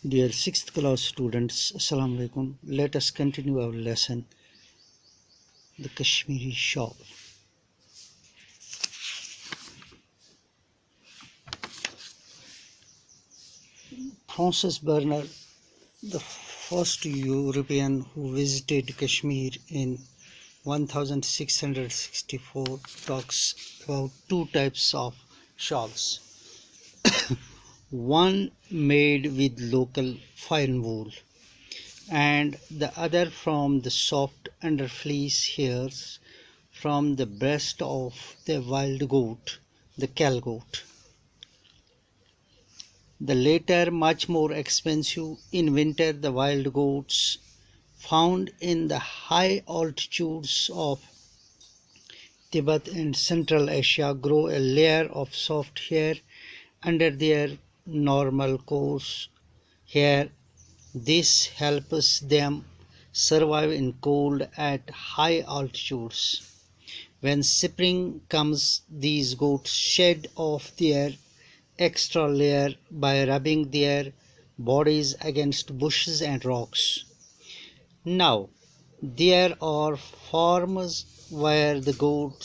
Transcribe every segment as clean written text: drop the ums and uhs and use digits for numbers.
Dear 6th class students, Assalamu alaikum. Let us continue our lesson, the Kashmiri shawl. Francis Bernard, the first European who visited Kashmir in 1664, talks about two types of shawls. One made with local fine wool and the other from the soft underfleece hairs from the breast of the wild goat, the Cal goat. The latter much more expensive. In winter, the wild goats found in the high altitudes of Tibet and Central Asia grow a layer of soft hair under their normal coarse hair. This helps them survive in cold at high altitudes. When spring comes, these goats shed off their extra layer by rubbing their bodies against bushes and rocks. Now, there are farms where the goat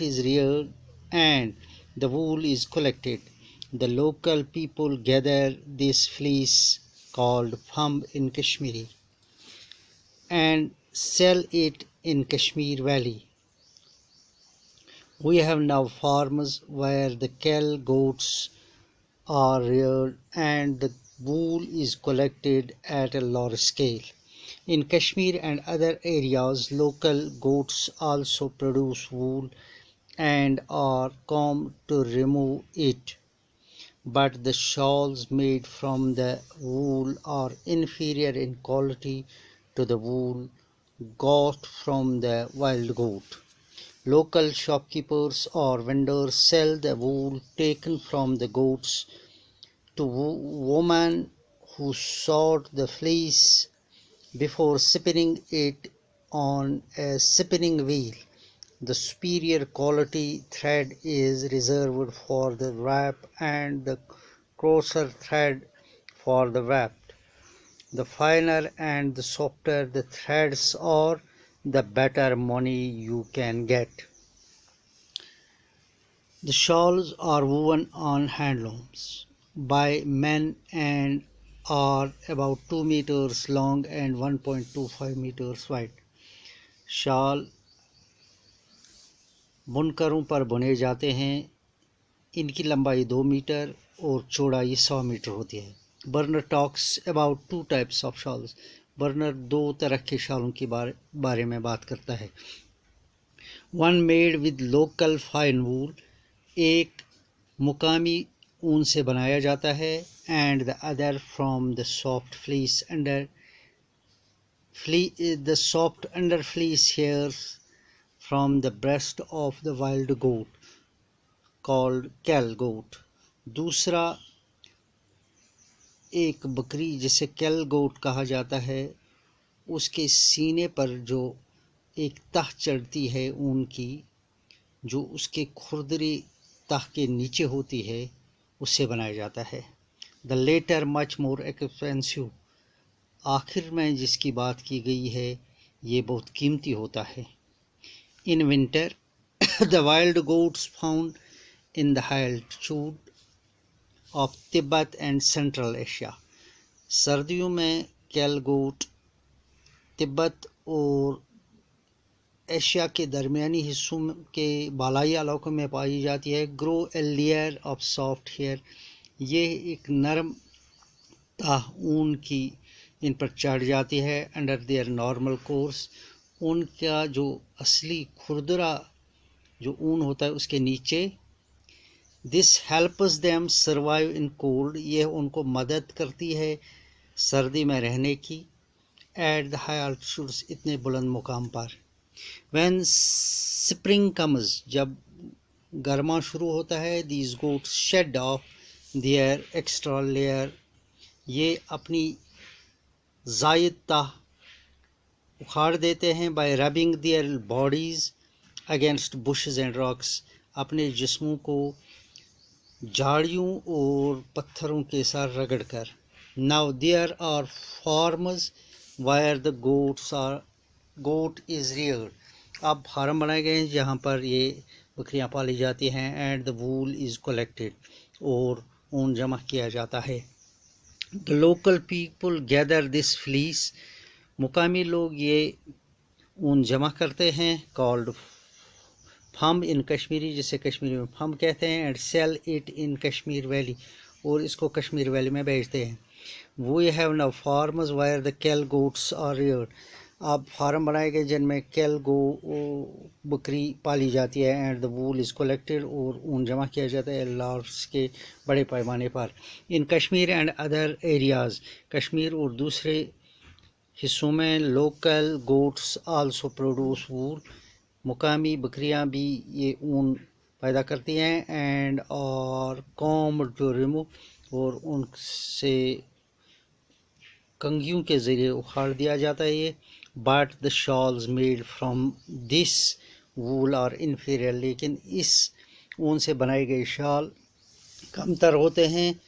is reared and the wool is collected. The local people gather this fleece called pham in Kashmiri and sell it in Kashmir Valley. We have now farms where the Cal goats are reared and the wool is collected at a large scale. In Kashmir and other areas, local goats also produce wool and are combed to remove it. But the shawls made from the wool are inferior in quality to the wool got from the wild goat. Local shopkeepers or vendors sell the wool taken from the goats to women who sort the fleece before spinning it on a spinning wheel. The superior quality thread is reserved for the wrap and the coarser thread for the wrapped. The finer and the softer the threads are, the better money you can get. The shawls are woven on handlooms by men and are about 2 meters long and 1.25 meters wide. शाल बुनकरों पर बुने जाते हैं. इनकी लंबाई 2 metre और चौड़ाई 100 metre होती है. Burner talks about two types of shawls. Burner दो तरह के शालों के बारे में बात करता है. One made with local fine wool, एक मुकामी ऊन से बनाया जाता है. And the other from the soft fleece under fleece hairs from the breast of the wild goat called कैल गोट. दूसरा एक बकरी जिसे कैल गोट कहा जाता है, उसके सीने पर जो एक तह चढ़ती है ऊन की, जो उसके खुरदरी तह के नीचे होती है, उससे बनाया जाता है. The latter much more expensive. आखिर में जिसकी बात की गई है ये बहुत कीमती होता है. In winter the wild goats found in the high altitude of Tibet and central Asia. सर्दियों में कैल गोट तिब्बत और एशिया के दरमियानी हिस्सों के बालाई इलाकों में पाई जाती है. Grow a layer of soft hair. ये एक नरम ताह ऊन की इन पर चढ़ जाती है. अंडर देयर नॉर्मल कोर्स, उनका जो असली खुरदरा जो ऊन होता है उसके नीचे. This helps them survive in cold. यह उनको मदद करती है सर्दी में रहने की. एट द हाई अल्टीट्यूड्स, इतने बुलंद मुकाम पर. व्हेन स्प्रिंग कम्स, जब गर्मा शुरू होता है, these goats shed off their extra layer. ये अपनी जायद ताह उखाड़ देते हैं. By rubbing their bodies against bushes and rocks. अपने जिस्मों को झाड़ियों और पत्थरों के साथ रगड़कर। Now there are farms where the goat is reared. अब फार्म बनाए गए हैं जहाँ पर ये बकरियाँ पाली जाती हैं। And the wool is collected, और ऊन जमा किया जाता है। The local people gather this fleece. मुकामी लोग ये ऊन जमा करते हैं। कॉल्ड फम इन कश्मीरी, जिसे कश्मीरी में फम कहते हैं। And sell it in Kashmir valley, और इसको कश्मीर वैली में बेचते हैं। We have now farmers where the kel goats are reared. अब फार्म बनाए गए जिनमें कैल गो बकरी पाली जाती है। And the wool is collected, और ऊन जमा किया जाता है लार्ज के बड़े पैमाने पर। In Kashmir and other areas, Kashmir और दूसरे हिस्सों में, local goats also produce wool. मुकामी बकरियां भी ये ऊन पैदा करती हैं। एंड और कॉम जो रिमूव, और उनसे कंघियों के ज़रिए उखाड़ दिया जाता है ये। But the shawls made from this wool are inferior, लेकिन इस ऊन से बनाए गए शाल कमतर होते हैं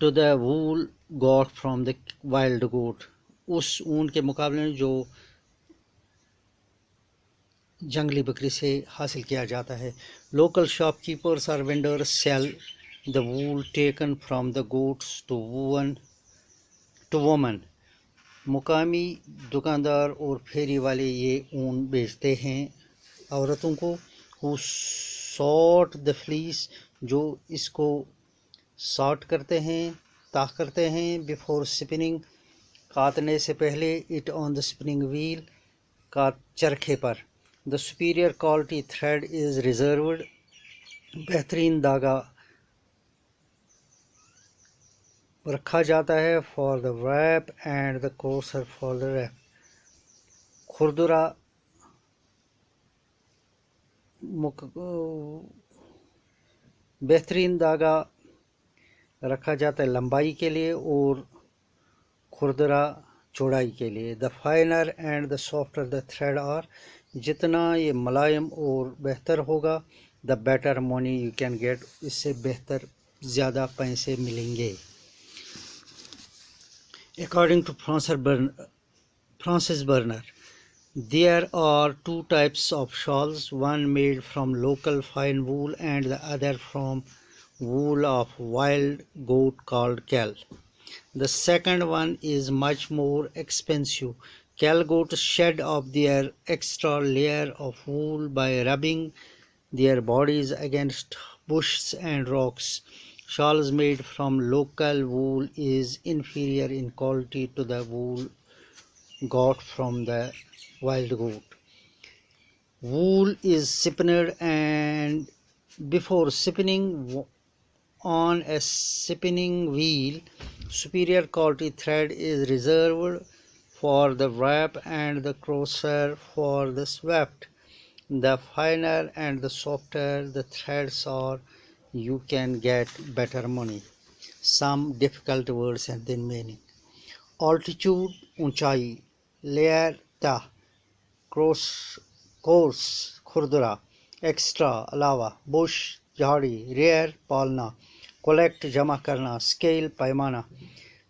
to the wool got from the wild goat, उस ऊन के मुकाबले में जो जंगली बकरी से हासिल किया जाता है। लोकल शॉपकीपर्स और vendors sell the wool taken from the goats to woman. मुकामी दुकानदार और फेरी वाले ये ऊन बेचते हैं औरतों को। हु सॉर्ट द फ्लीस, जो इसको सॉर्ट करते हैं, ताक करते हैं। बिफोर स्पिनिंग, काटने से पहले। It on the spinning wheel, का चरखे पर। The superior quality thread is reserved, बेहतरीन धागा रखा जाता है। For the warp and the coarser for the warp. खुरदुरा बेहतरीन धागा रखा जाता है लंबाई के लिए, और खुरदुरा चौड़ाई के लिए। The finer and the softer the thread are, जितना ये मुलायम और बेहतर होगा, the better money you can get, इससे बेहतर ज़्यादा पैसे मिलेंगे। According to Francis Bernier, there are two types of shawls, one made from local fine wool and the other from wool of wild goat called cal. The second one is much more expensive. Cal goats shed off their extra layer of wool by rubbing their bodies against bushes and rocks. Shawls made from local wool is inferior in quality to the wool got from the wild goat. Wool is spun, and before spinning on a spinning wheel, superior quality thread is reserved for the wrap and the crosser for the swept. The finer and the softer the threads are, you can get better money. Some difficult words and then meaning. Altitude, ऊंचाई. Layer, ta. Course खुरदरा, extra अलावा, Bush झाड़ी, rare पालना, collect जमा करना, scale पैमाना,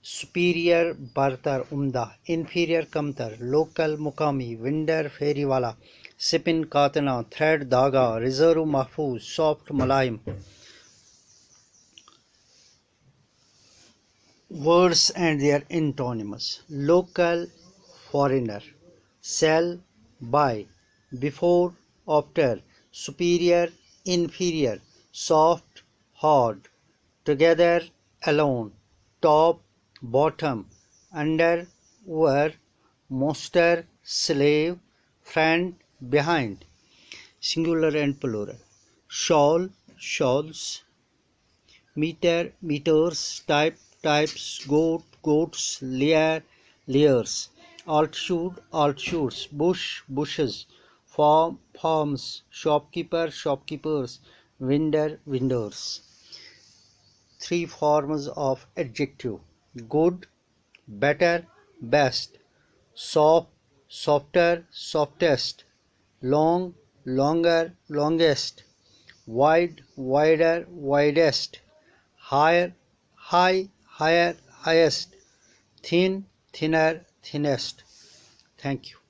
superior बरतर उम्दा, inferior कमतर, local मुकामी, विंडर फेरी वाला, सिपिन कातना, थ्रेड धागा, रिजर्व महफूज, soft Mulayam. Words and their antonyms. Local, foreigner. Sell, buy. Before, after. Superior, inferior. Soft, hard. Together, alone. Top, bottom. Under, over. Master, slave. Friend, behind. Singular and plural. Shawl, shawls. Meter, meters. Type, types. Goat, goats. Layer, layers. Altitude, altitudes. Bush, bushes. Farm, farms. Shopkeeper, shopkeepers. Vendor, vendors. Three forms of adjective: good, better, best. Soft, softer, softest. Long, longer, longest. wide, wider, widest, higher, high, higher, highest, thin, thinner, thinnest. Thank you.